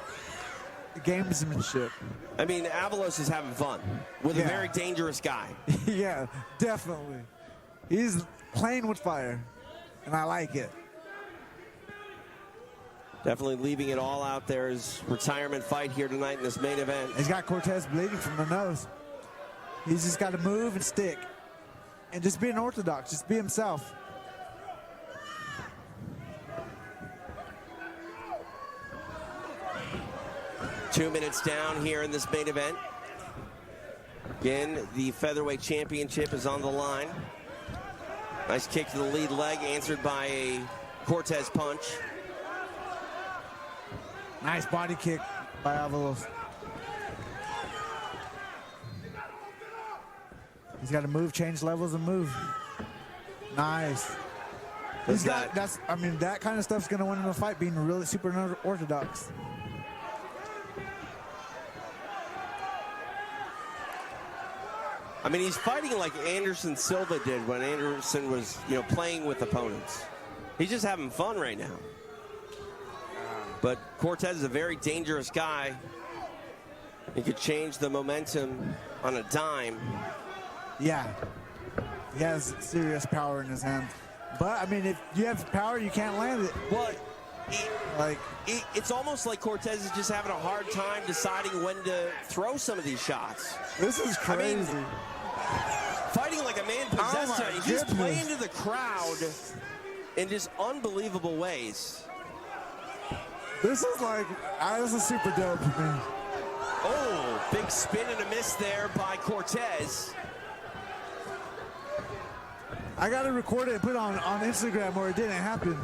gamesmanship. I mean, Avalos is having fun with a very dangerous guy. Yeah, definitely. He's playing with fire, and I like it. Definitely leaving it all out there. His retirement fight here tonight in this main event. He's got Cortez bleeding from the nose. He's just got to move and stick. And just be an orthodox. Just be himself. Two minutes down here in this main event. Again, the featherweight championship is on the line. Nice kick to the lead leg, answered by a Cortez punch. Nice body kick by Avalos. He's got to move, change levels, and move. Nice. He's got. That's. I mean, that kind of stuff's gonna win him a fight, being really super orthodox. I mean, he's fighting like Anderson Silva did when Anderson was, playing with opponents. He's just having fun right now. But Cortez is a very dangerous guy. He could change the momentum on a dime. Yeah. He has serious power in his hand. But, I mean, if you have power, you can't land it. Well, it's almost like Cortez is just having a hard time deciding when to throw some of these shots. This is crazy. I mean, fighting like a man possessed. He's playing to the crowd in just unbelievable ways. This is like, this is super dope, man. Oh, big spin and a miss there by Cortez. I got to record it and put it on Instagram where it didn't happen.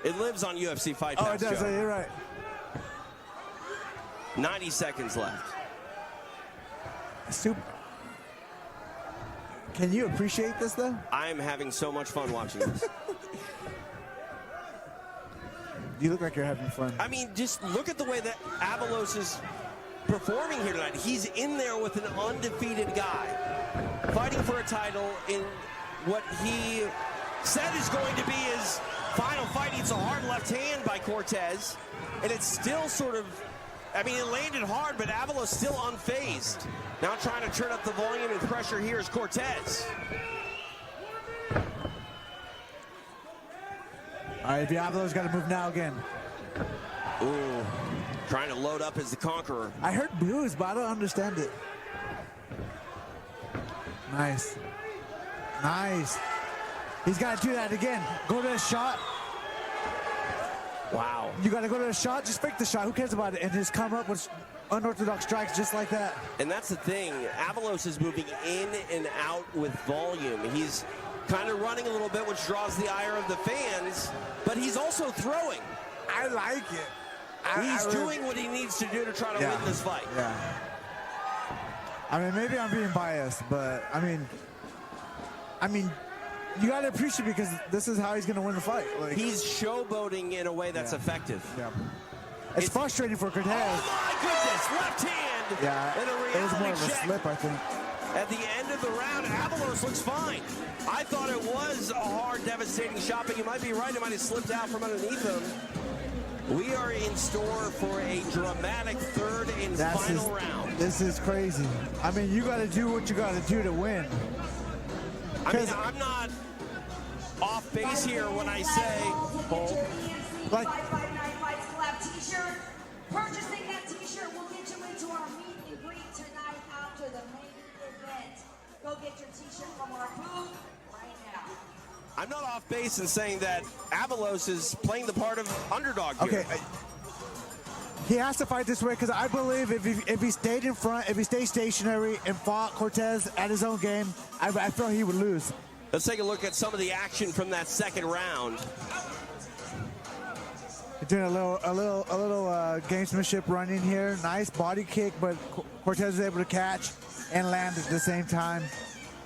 It lives on UFC Fight Pass. Oh, it does. Joe. You're right. 90 seconds left. Super. Can you appreciate this, though? I'm having so much fun watching this. You look like you're having fun. I mean, just look at the way that Avalos is performing here tonight. He's in there with an undefeated guy, fighting for a title in what he said is going to be his final fight. It's a hard left hand by Cortez, and it's still sort of, I mean, it landed hard, but Avalos still unfazed. Now trying to turn up the volume and pressure here is Cortez. All right, Diablo's got to move now again. Ooh, trying to load up as the conqueror. I heard blues, but I don't understand it. Nice. Nice. He's got to do that again. Go to the shot. Wow. You got to go to the shot. Just fake the shot. Who cares about it? And just come up with unorthodox strikes just like that. And that's the thing. Avalos is moving in and out with volume. He's kind of running a little bit, which draws the ire of the fans, but he's also throwing. I like it. He's doing what he needs to do to try to win this fight. Yeah. I mean, maybe I'm being biased, but I mean, you got to appreciate it because this is how he's going to win the fight. Like, he's showboating in a way that's effective. Yeah. It's frustrating for Cortez. Oh my goodness, left hand. Yeah, and a it was more of a check. slip, I think. At the end of the round, Avalos looks fine. I thought it was a hard, devastating shot, but you might be right. It might have slipped out from underneath him. We are in store for a dramatic third and final round. This is crazy. I mean, you got to do what you got to do to win. I mean, I'm not off base here when I say, like, 559 Fights Club t-shirt. Purchasing that t-shirt will get you into our meet and greet tonight after the main event. Go get your t-shirt from our booth right now. I'm not off base in saying that Avalos is playing the part of underdog here. Okay, he has to fight this way because I believe if he stayed in front, if he stayed stationary and fought Cortez at his own game, I feel he would lose. Let's take a look at some of the action from that second round. Doing a little gamesmanship running here. Nice body kick, but Cortez was able to catch and land at the same time.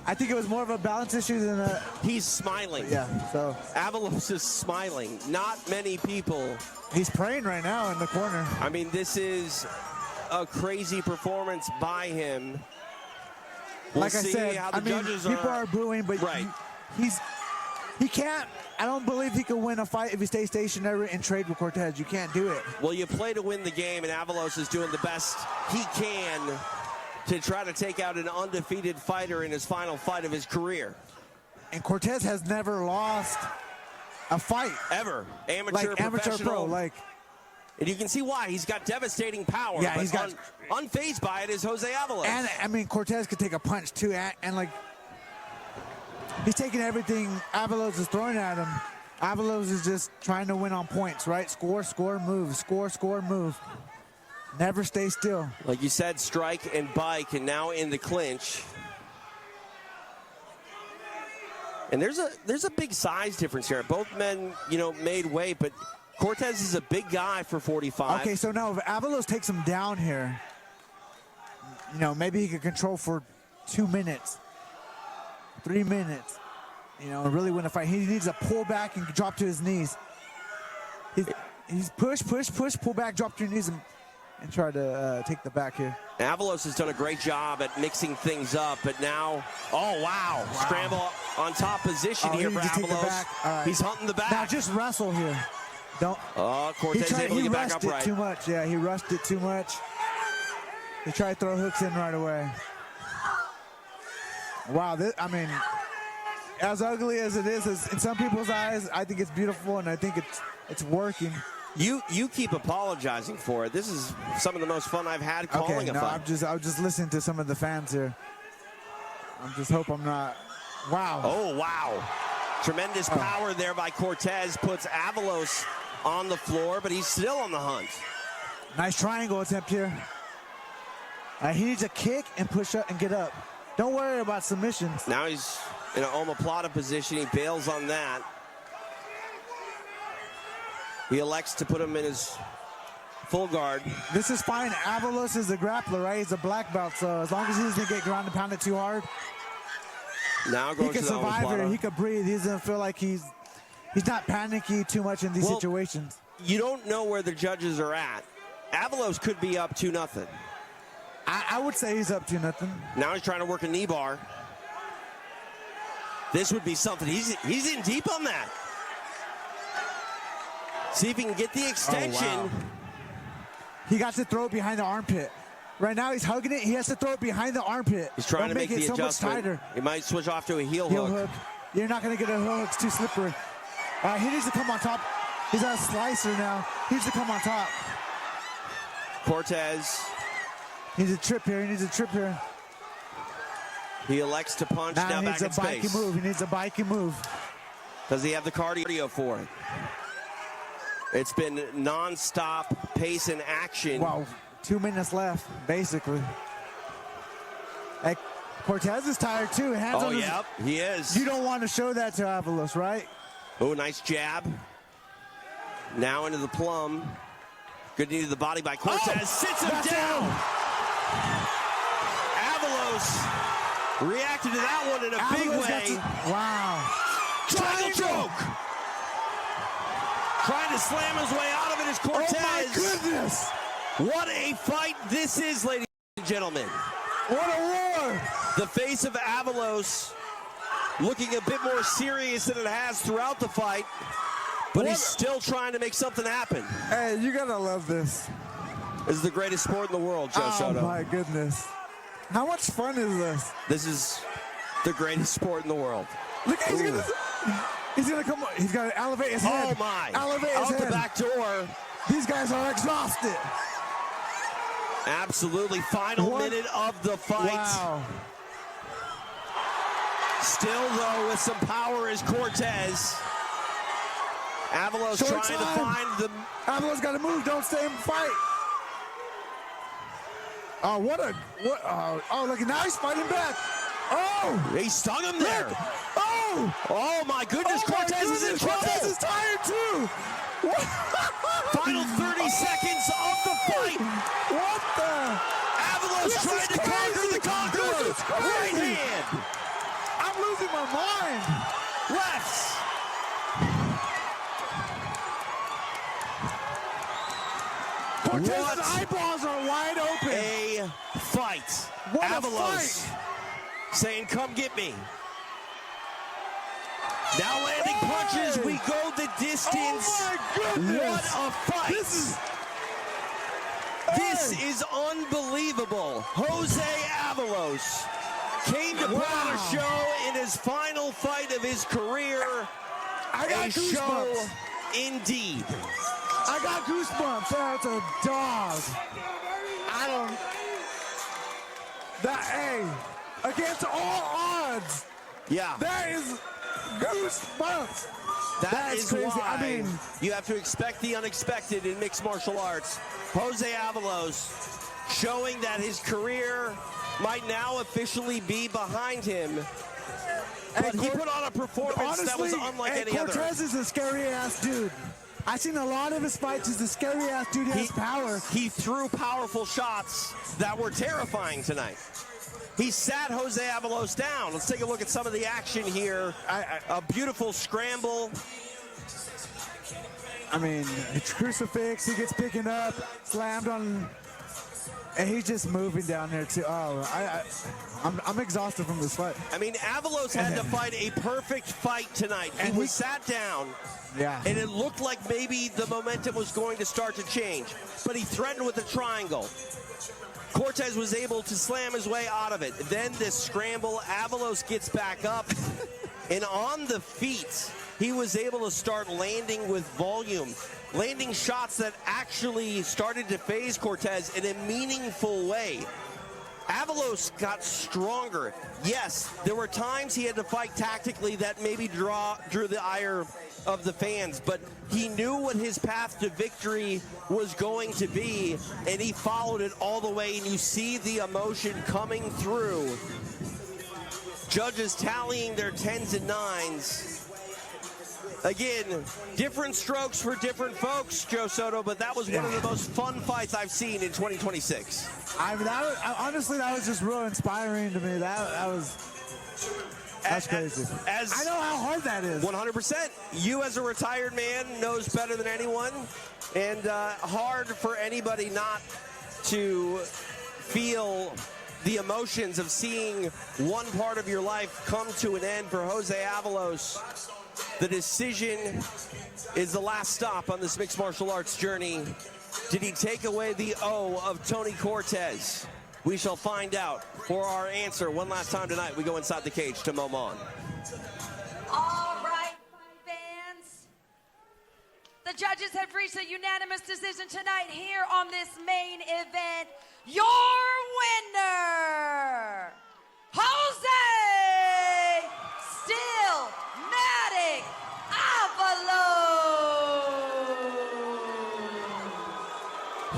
I think it was more of a balance issue than a... He's smiling. Yeah, so... Avalos is smiling. Not many people... He's praying right now in the corner. I mean, this is a crazy performance by him. We'll like I said, how the judges people are booing, but right. he can't... I don't believe he can win a fight if he stays stationary and trade with Cortez. You can't do it. Well, you play to win the game, and Avalos is doing the best he can to try to take out an undefeated fighter in his final fight of his career. And Cortez has never lost a fight. Ever. Amateur, professional. Pro, and you can see why. He's got devastating power. Yeah, but he's got... unfazed by it is Jose Avalos. And, I mean, Cortez could take a punch, too, and he's taking everything Avalos is throwing at him. Avalos is just trying to win on points, right? Score, score, move. Score, score, move. Never stay still. Like you said, strike and bike, and now in the clinch. And there's a big size difference here. Both men, you know, made weight, but Cortez is a big guy for 45. Okay, so now if Avalos takes him down here, you know, maybe he could control for 2 minutes, 3 minutes, you know, and really win a fight. He needs to pull back and drop to his knees. He's push, pull back, drop to your knees, and try to take the back here. Avalos has done a great job at mixing things up, but now, oh, wow. Scramble on top position here for Avalos. Right. He's hunting the back. Now just wrestle here. Don't. Oh, Cortez able to get back upright. He rushed it too much. Yeah, he rushed it too much. He tried to throw hooks in right away. Wow, I mean, as ugly as it is, in some people's eyes, I think it's beautiful, and I think it's working. You keep apologizing for it. This is some of the most fun I've had calling a fight. I'm just listening to some of the fans here. I just hope I'm not. Wow. Oh, wow. Tremendous power there by Cortez puts Avalos on the floor, but he's still on the hunt. Nice triangle attempt here. He needs a kick and push up and get up. Don't worry about submissions. Now he's in an omoplata position. He bails on that. He elects to put him in his full guard. This is fine. Avalos is a grappler, right? He's a black belt, so as long as he doesn't get ground and pounded too hard, now he can survive here. He can breathe. He doesn't feel like he's not panicky too much in these situations. You don't know where the judges are at. Avalos could be up 2-0. I would say he's up 2-0. Now he's trying to work a knee bar. This would be something. He's in deep on that. See if he can get the extension. Oh, wow. He got to throw it behind the armpit. Right now he's hugging it. He has to throw it behind the armpit. He's trying to make the adjustment. So much tighter. He might switch off to a heel hook. You're not going to get a hook. It's too slippery. He needs to come on top. He's on a slicer now. He needs to come on top. Cortez. He needs a trip here. He elects to punch now back in space. He needs a biking move. Does he have the cardio for it? It's been non-stop pace and action. Wow, 2 minutes left, basically. Cortez is tired too. He is. You don't want to show that to Avalos, right? Oh, nice jab. Now into the plum. Good knee to the body by Cortez. Sits him down. Avalos reacted to that one in a big way. Wow. Triangle choke. Trying to slam his way out of it is Cortez. Oh my goodness. What a fight this is, ladies and gentlemen. What a war. The face of Avalos looking a bit more serious than it has throughout the fight, but he's still trying to make something happen. Hey, you gotta love this. This is the greatest sport in the world, Joe Soto. Oh my goodness. How much fun is this? This is the greatest sport in the world. Look, he's gonna come. He's gonna elevate his head. Oh my! Elevate his head. Out the back door. These guys are exhausted. Absolutely. Final minute of the fight. Wow. Still though, with some power is Cortez. Avalos trying to find the. Avalos got to move. Don't stay and fight. Oh, oh, look! Now he's fighting back. Oh! He stung him there. Look. Oh! Oh my goodness! Cortez is in trouble. Cortez is tired too. Final 30 seconds of the fight. What the? Avalos trying to conquer the conqueror. Right hand. I'm losing my mind. Lefts. Cortez's eyeballs are wide open. A fight. What Avalos a fight. saying, "Come get me." Now landing punches. We go the distance. Oh my goodness. What a fight. This is unbelievable. Jose Avalos came to put on a show in his final fight of his career. I got goosebumps. Show indeed. I got goosebumps. That's a dog. I don't. Against all odds. Yeah. That is goosebumps. That is crazy. why I mean, you have to expect the unexpected in mixed martial arts. Jose Avalos showing that his career might now officially be behind him. But he put on a performance that was unlike any other. Cortez is a scary-ass dude. I've seen a lot of his fights. He's a scary-ass dude. He has power. He threw powerful shots that were terrifying tonight. He sat Jose Avalos down. Let's take a look at some of the action here. A beautiful scramble. I mean, it's crucifix. He gets picking up, slammed on, and he's just moving down there too. Oh, I'm exhausted from this fight. I mean, Avalos had to fight a perfect fight tonight. He was sat down. Yeah. And it looked like maybe the momentum was going to start to change. But he threatened with a triangle. Cortez was able to slam his way out of it. Then this scramble, Avalos gets back up. And on the feet, he was able to start landing with volume. Landing shots that actually started to phase Cortez in a meaningful way. Avalos got stronger. Yes, there were times he had to fight tactically that maybe drew the ire of the fans, but he knew what his path to victory was going to be, and he followed it all the way, and you see the emotion coming through. Judges tallying their 10s and 9s. Again, different strokes for different folks, Joe Soto, but that was one of the most fun fights I've seen in 2026. Honestly, that was just real inspiring to me. That's crazy. I know how hard that is. 100%. You as a retired man knows better than anyone, and hard for anybody not to feel the emotions of seeing one part of your life come to an end. For Jose Avalos, the decision is the last stop on this mixed martial arts journey. Did he take away the O of Tony Cortez? We shall find out. For our answer, one last time tonight, we go inside the cage to Momon. All right, fans. The judges have reached a unanimous decision tonight here on this main event. Your winner, Jose STiLMATiK Avalos.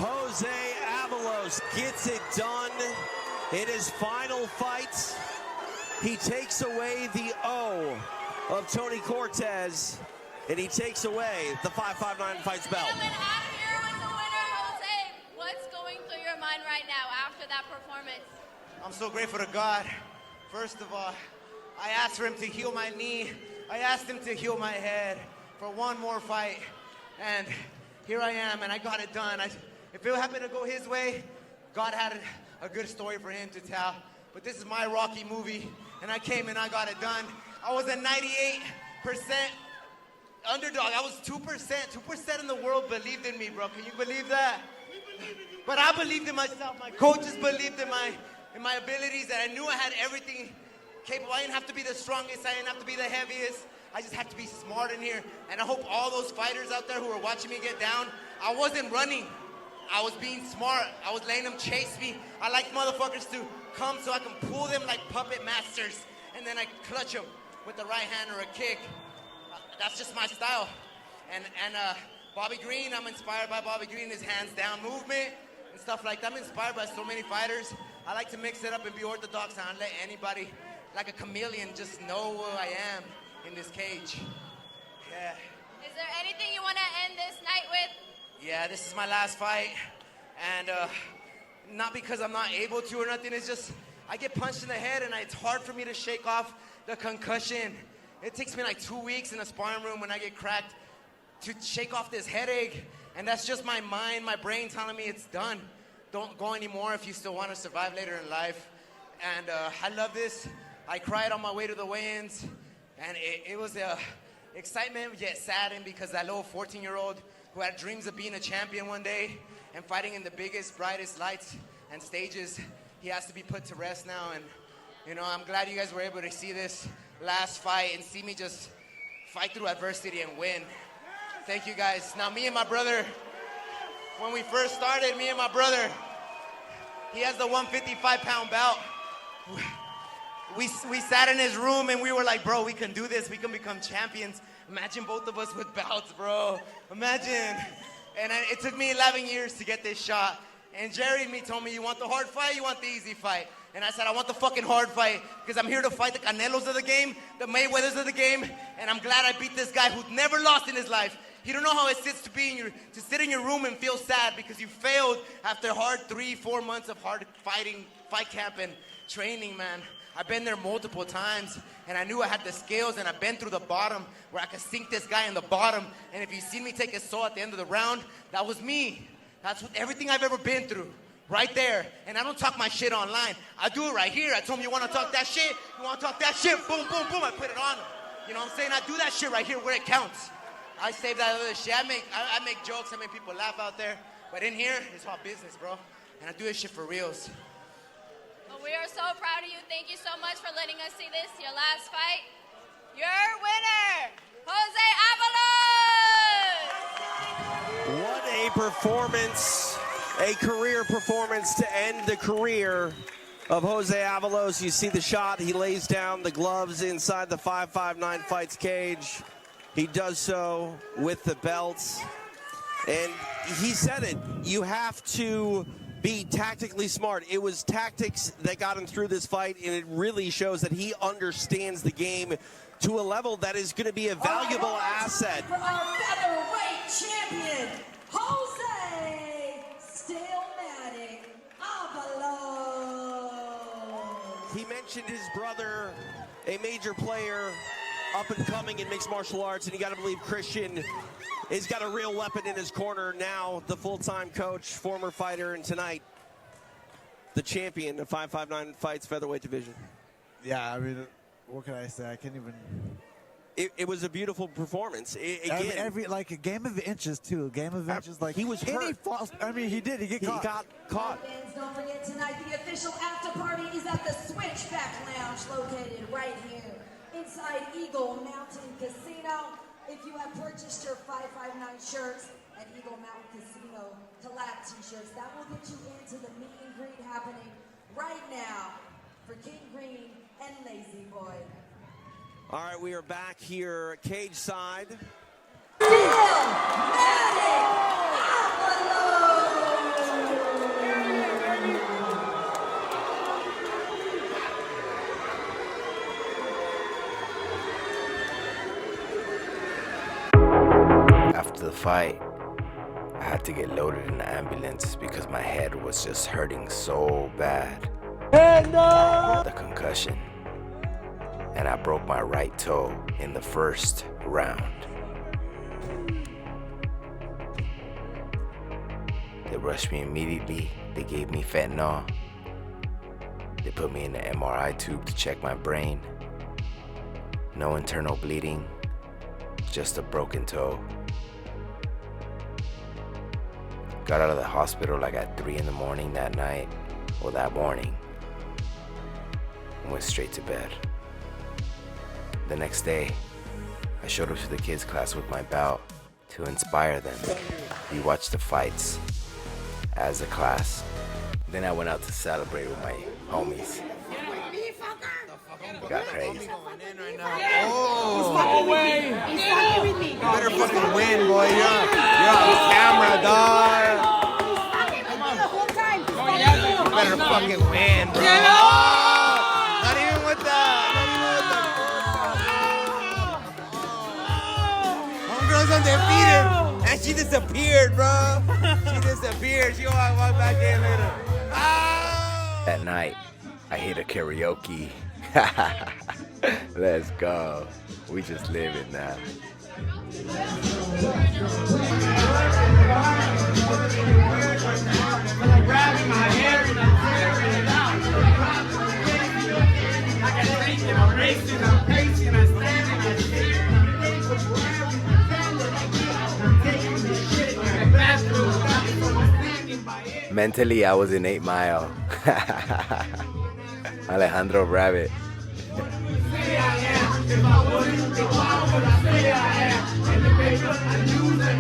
Jose Avalos gets it done in his final fight. He takes away the O of Tony Cortez, and he takes away the 559 Fights belt. Gentlemen, I'm here with the winner, Jose. What's going through your mind right now after that performance? I'm so grateful to God. First of all, I asked for him to heal my knee. I asked him to heal my head for one more fight, and here I am, and I got it done. If it happened to go his way, God had a good story for him to tell. But this is my Rocky movie, and I came and I got it done. I was a 98% underdog. I was 2%. 2% in the world believed in me, bro. Can you believe that? But I believed in myself. My coaches believed in my abilities, and I knew I had everything capable. I didn't have to be the strongest. I didn't have to be the heaviest. I just had to be smart in here. And I hope all those fighters out there who are watching me get down, I wasn't running. I was being smart. I was letting them chase me. I like motherfuckers to come so I can pull them like puppet masters, and then I clutch them with the right hand or a kick. That's just my style. And Bobby Green, I'm inspired by Bobby Green, his hands down movement and stuff like that. I'm inspired by so many fighters. I like to mix it up and be orthodox and let anybody, like a chameleon, just know who I am in this cage. Yeah. Is there anything you want to end this night with? Yeah, this is my last fight, and not because I'm not able to or nothing, it's just I get punched in the head and it's hard for me to shake off the concussion. It takes me like 2 weeks in a sparring room when I get cracked to shake off this headache, and that's just my mind, my brain telling me it's done. Don't go anymore if you still want to survive later in life. And I love this. I cried on my way to the weigh-ins, and it was excitement yet saddened because that little 14-year-old who had dreams of being a champion one day and fighting in the biggest, brightest lights and stages, he has to be put to rest now. And, you know, I'm glad you guys were able to see this last fight and see me just fight through adversity and win. Thank you, guys. Now, me and my brother, when we first started, he has the 155-pound belt. we sat in his room and we were like, bro, we can do this. We can become champions. Imagine both of us with belts, bro. Imagine. And it took me 11 years to get this shot. And Jerry and me told me, you want the hard fight, you want the easy fight? And I said, I want the fucking hard fight because I'm here to fight the Canelos of the game, the Mayweathers of the game, and I'm glad I beat this guy who's never lost in his life. You don't know how it sits to sit in your room and feel sad because you failed after hard 3-4 months of hard fighting, fight camp and training, man. I've been there multiple times, and I knew I had the skills, and I've been through the bottom where I could sink this guy in the bottom. And if you see me take his soul at the end of the round, that was me. That's everything I've ever been through, right there. And I don't talk my shit online. I do it right here. I told him, you want to talk that shit? You want to talk that shit? Boom, boom, boom. I put it on him. You know what I'm saying? I do that shit right here where it counts. I save that other shit. I make jokes. I make people laugh out there. But in here, it's all business, bro. And I do this shit for reals. Well, we are so proud of you. Thank you so much for letting us see this, your last fight. Your winner, Jose Avalos! What a performance, a career performance to end the career of Jose Avalos. You see the shot, he lays down the gloves inside the 559 Fights cage. He does so with the belts. And he said it, you have to be tactically smart. It was tactics that got him through this fight, and it really shows that he understands the game to a level that is going to be a valuable asset. For our featherweight champion, Jose STiLMATiC Avalos. He mentioned his brother, a major player, up and coming in mixed martial arts, and you got to believe Christian has got a real weapon in his corner now, the full-time coach, former fighter, and tonight, the champion of 559 Fights featherweight division. Yeah, I mean, what can I say? I can't even. It was a beautiful performance. Every like a game of inches too. A game of inches. Like he was hurt. He did. He got caught. Fans, don't forget tonight the official after party is at the Switchback Lounge, located right here inside Eagle Mountain Casino. If you have purchased your 559 shirts at Eagle Mountain Casino, collab t-shirts, that will get you into the meet and greet happening right now for King Green and Lazy Boy. All right, we are back here cage side. After the fight, I had to get loaded in the ambulance because my head was just hurting so bad. The concussion. And I broke my right toe in the first round. They rushed me immediately. They gave me fentanyl. They put me in the MRI tube to check my brain. No internal bleeding, just a broken toe. Got out of the hospital like at 3 in the morning that night, or that morning, and went straight to bed. The next day, I showed up to the kids' class with my bout to inspire them. We watched the fights as a class. Then I went out to celebrate with my homies. Got crazy. Oh, way. You better fucking win, boy. You're on camera, dog. You better fucking win, bro. Not even with that. Homegirl's undefeated. And she disappeared, bro. She disappeared. She gonna walk back in later. That night, I hit a karaoke. Let's go. We just living now. Mentally, I was in 8 Mile. Alejandro Rabbit. If I wouldn't, if I would, I say I am. And the papers, I use them.